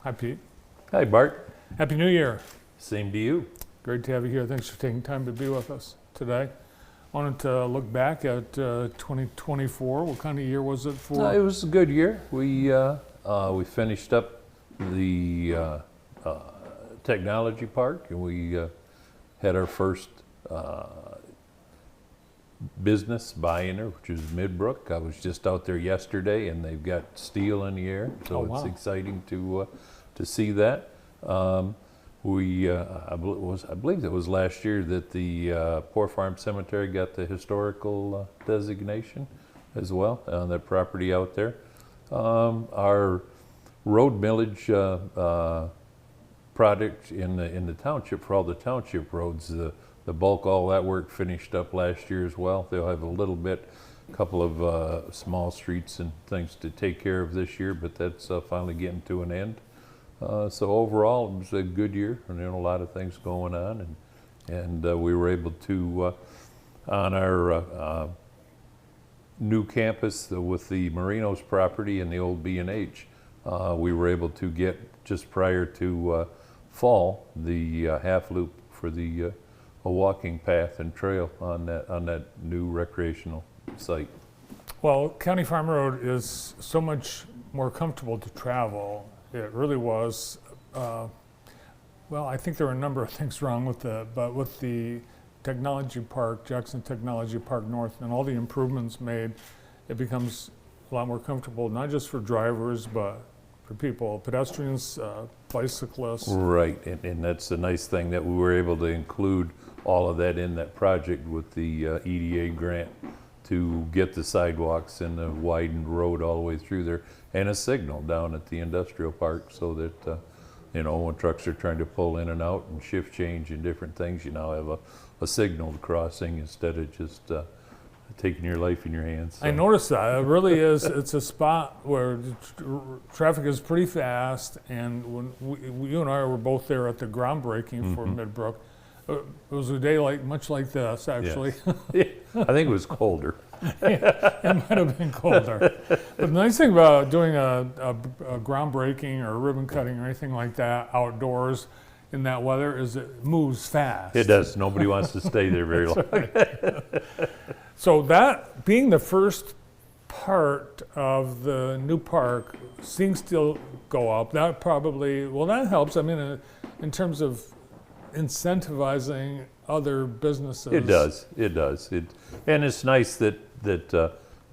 Hi, Pete. Hi, Bart. Happy New Year. Same to you. Great to have you here. Thanks for taking time to be with us today. Wanted to look back at 2024. What kind of year was it for? It was a good year. We finished up the technology park, and we had our first business buy-in, which is Midbrook. I was just out there yesterday, and they've got steel in the air, so Oh, wow. it's exciting to see that. I believe it was last year that the Poor Farm Cemetery got the historical designation as well on their property out there. Our road millage project in the township, for all the township roads, the bulk, all that work finished up last year as well. They'll have a couple of small streets and things to take care of this year, but that's finally getting to an end. So overall, it was a good year, and a lot of things going on, and we were able to, on our new campus with the Marinos property and the old B&H, we were able to get, just prior to fall, the half loop for the a walking path and trail on that new recreational site. Well, County Farm Road is so much more comfortable to travel. It really was. Well, I think there were a number of things wrong with it, but with the Technology Park, Jackson Technology Park North, and all the improvements made, it becomes a lot more comfortable, not just for drivers, but for people, pedestrians, bicyclists. Right, and that's the nice thing, that we were able to include all of that in that project with the EDA grant to get the sidewalks and the widened road all the way through there, and a signal down at the industrial park, so that when trucks are trying to pull in and out and shift change and different things, you now have a signaled crossing instead of just taking your life in your hands. So. I noticed that. It really is. It's a spot where traffic is pretty fast, and when you and I were both there at the groundbreaking for Midbrook, it was a day much like this, actually. Yes. Yeah, I think it was colder. Yeah, it might have been colder. But the nice thing about doing a groundbreaking or ribbon cutting or anything like that outdoors in that weather is it moves fast. It does. Nobody wants to stay there very long. Right. So that being the first part of the new park, seeing steel go up, that probably, that helps. I mean, in terms of incentivizing other businesses. It does. And it's nice that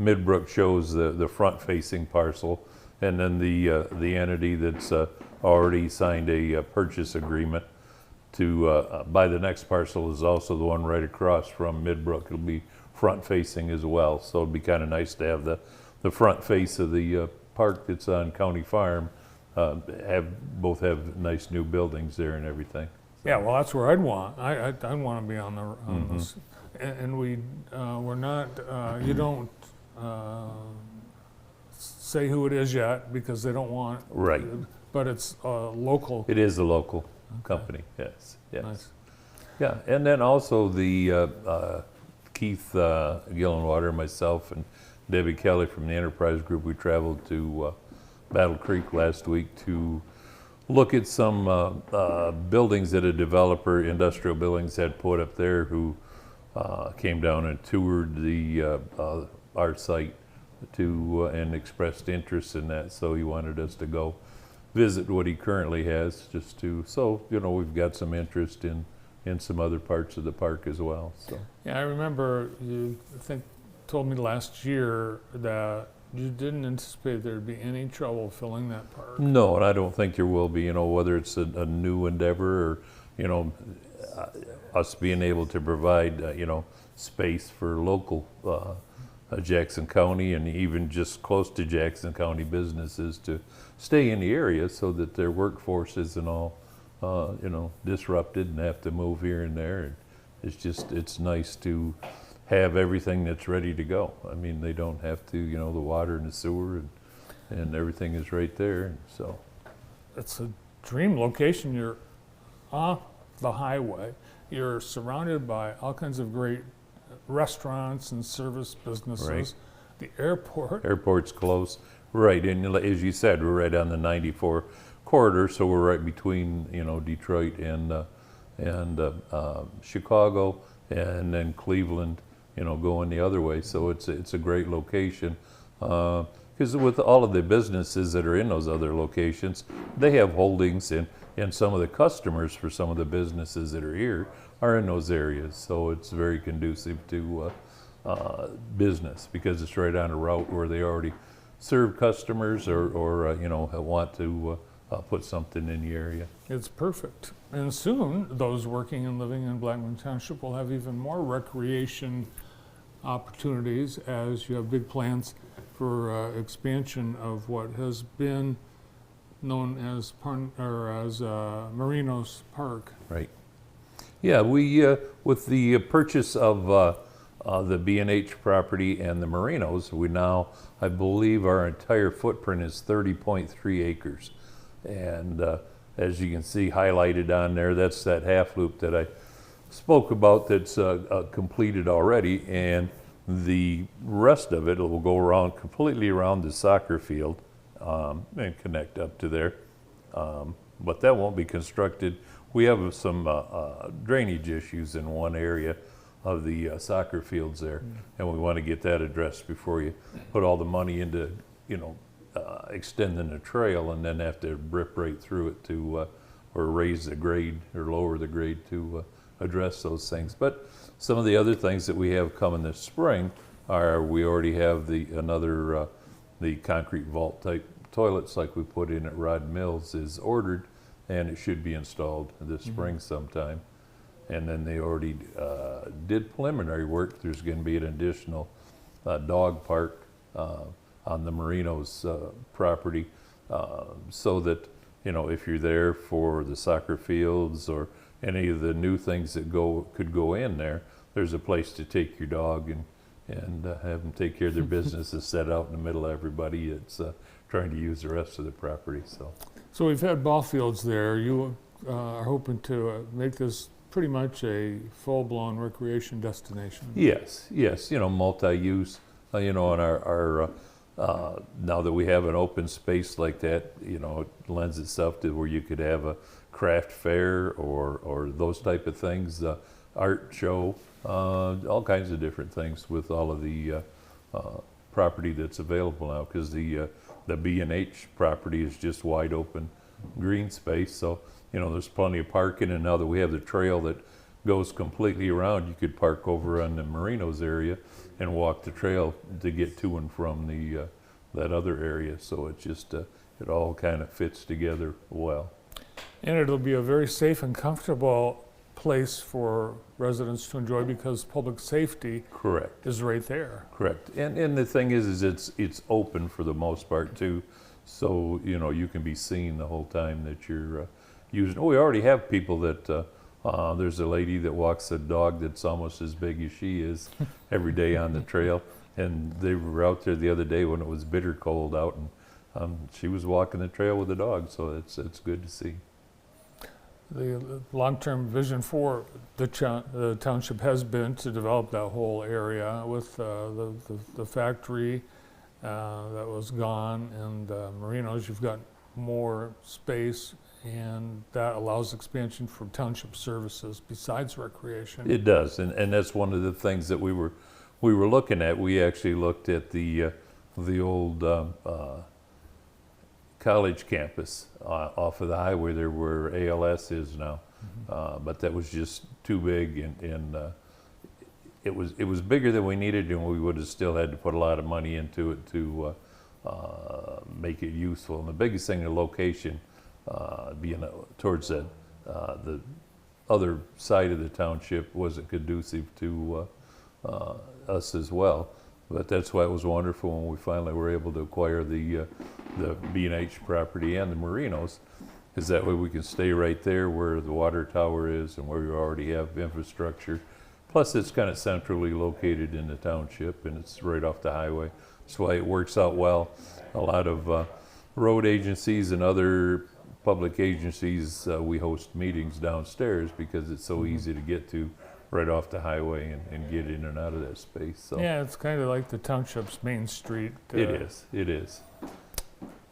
Midbrook shows the front-facing parcel, and then the entity that's already signed a purchase agreement to buy the next parcel is also the one right across from Midbrook. It'll be front-facing as well, so it'd be kind of nice to have the front face of the park that's on County Farm both have nice new buildings there and everything. Yeah, well, that's where I'd want. I'd want to be on this, and we're not. You don't say who it is yet because they don't want. Right. But it's local. It is a local company. Yes. Nice. Yeah, and then also the Keith Gillenwater, myself, and Debbie Kelly from the Enterprise Group. We traveled to Battle Creek last week to look at some buildings that a developer, industrial buildings, had put up there, who came down and toured our site and expressed interest in that. So he wanted us to go visit what he currently has, so we've got some interest in some other parts of the park as well. So yeah, I remember told me last year that you didn't anticipate there'd be any trouble filling that park. No, and I don't think there will be, whether it's a new endeavor or, us being able to provide, space for local Jackson County and even just close to Jackson County businesses to stay in the area so that their workforce isn't all, disrupted and have to move here and there. And it's nice to have everything that's ready to go. I mean, they don't have to, the water and the sewer and everything is right there. And so it's a dream location. You're off the highway. You're surrounded by all kinds of great restaurants and service businesses. Right. The airport. Airport's close. Right, and as you said, we're right on the 94 corridor, so we're right between, Detroit and Chicago, and then Cleveland, going the other way. So it's a great location. Because with all of the businesses that are in those other locations, they have holdings, and some of the customers for some of the businesses that are here are in those areas. So it's very conducive to business, because it's right on a route where they already serve customers or want to put something in the area. It's perfect. And soon, those working and living in Blackman Township will have even more recreation opportunities, as you have big plans for expansion of what has been known as Marinos Park. Right. Yeah, we with the purchase of the B&H property and the Marinos, we now, I believe, our entire footprint is 30.3 acres. And as you can see highlighted on there, that's that half loop that I spoke about that's completed already, and the rest of it will go around, completely around the soccer field, and connect up to there. But that won't be constructed. We have some drainage issues in one area of the soccer fields there, and we want to get that addressed before you put all the money into, extending the trail, and then have to rip right through it to, or raise the grade or lower the grade to address those things. But some of the other things that we have coming this spring are, we already have the concrete vault type toilets like we put in at Rod Mills is ordered, and it should be installed this spring sometime. And then they already did preliminary work. There's going to be an additional dog park on the Marinos property, so that, if you're there for the soccer fields or any of the new things that could go in there, there's a place to take your dog and have them take care of their business instead out in the middle of everybody. It's trying to use the rest of the property. So we've had ball fields there. You are hoping to make this pretty much a full-blown recreation destination. Yes, multi-use, and our now that we have an open space like that, it lends itself to where you could have a craft fair or those type of things, art show, all kinds of different things with all of the property that's available now, because the B&H property is just wide open green space. So, there's plenty of parking, and now that we have the trail that goes completely around, you could park over on the Marinos area and walk the trail to get to and from that other area. So it just, it all kind of fits together well. And it'll be a very safe and comfortable place for residents to enjoy, because public safety Correct. is right there. Correct. And the thing is it's open for the most part too. So, you can be seen the whole time that you're using. Oh, we already have people that, there's a lady that walks a dog that's almost as big as she is every day on the trail. And they were out there the other day when it was bitter cold out, and she was walking the trail with the dog. So it's good to see. The long-term vision for the township has been to develop that whole area with the factory that was gone, and Marinos. You've got more space, and that allows expansion for township services besides recreation. It does, and that's one of the things that we were looking at. We actually looked at the old college campus off of the highway there where ALS is now, but that was just too big, and it was bigger than we needed, and we would have still had to put a lot of money into it to make it useful. And the biggest thing, the location, being towards the other side of the township, wasn't conducive to us as well. But that's why it was wonderful when we finally were able to acquire the B&H property and the Marinos, is that way we can stay right there where the water tower is and where we already have infrastructure. Plus, it's kind of centrally located in the township, and it's right off the highway. That's why it works out well. A lot of road agencies and other public agencies, we host meetings downstairs because it's so easy to get to right off the highway and get in and out of that space. So Yeah, it's kind of like the township's main street. it is.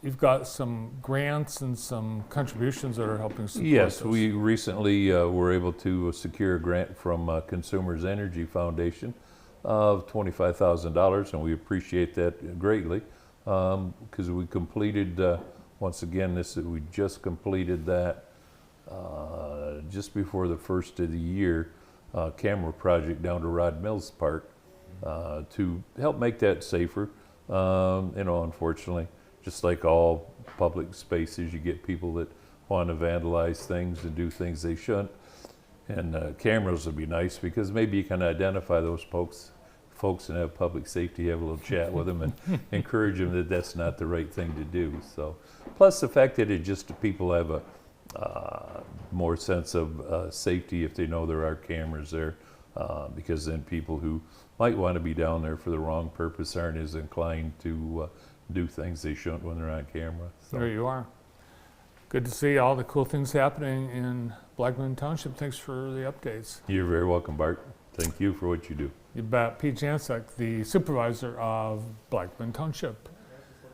you've got some grants and some contributions that are helping support Yes, this. we recently were able to secure a grant from Consumers Energy Foundation of $25,000, and we appreciate that greatly because we completed, once again, we just completed that just before the first of the year, camera project down to Rod Mills Park to help make that safer. Unfortunately, just like all public spaces, you get people that want to vandalize things and do things they shouldn't. And cameras would be nice because maybe you can identify those folks and have public safety, have a little chat with them and encourage them that that's not the right thing to do. So, plus the fact that it just people have a more sense of safety if they know there are cameras there, because then people who might want to be down there for the wrong purpose aren't as inclined to do things they shouldn't when they're on camera. So. There you are. Good to see all the cool things happening in Blackman Township. Thanks for the updates. You're very welcome, Bart. Thank you for what you do. You bet. Pete Jancek, the supervisor of Blackman Township.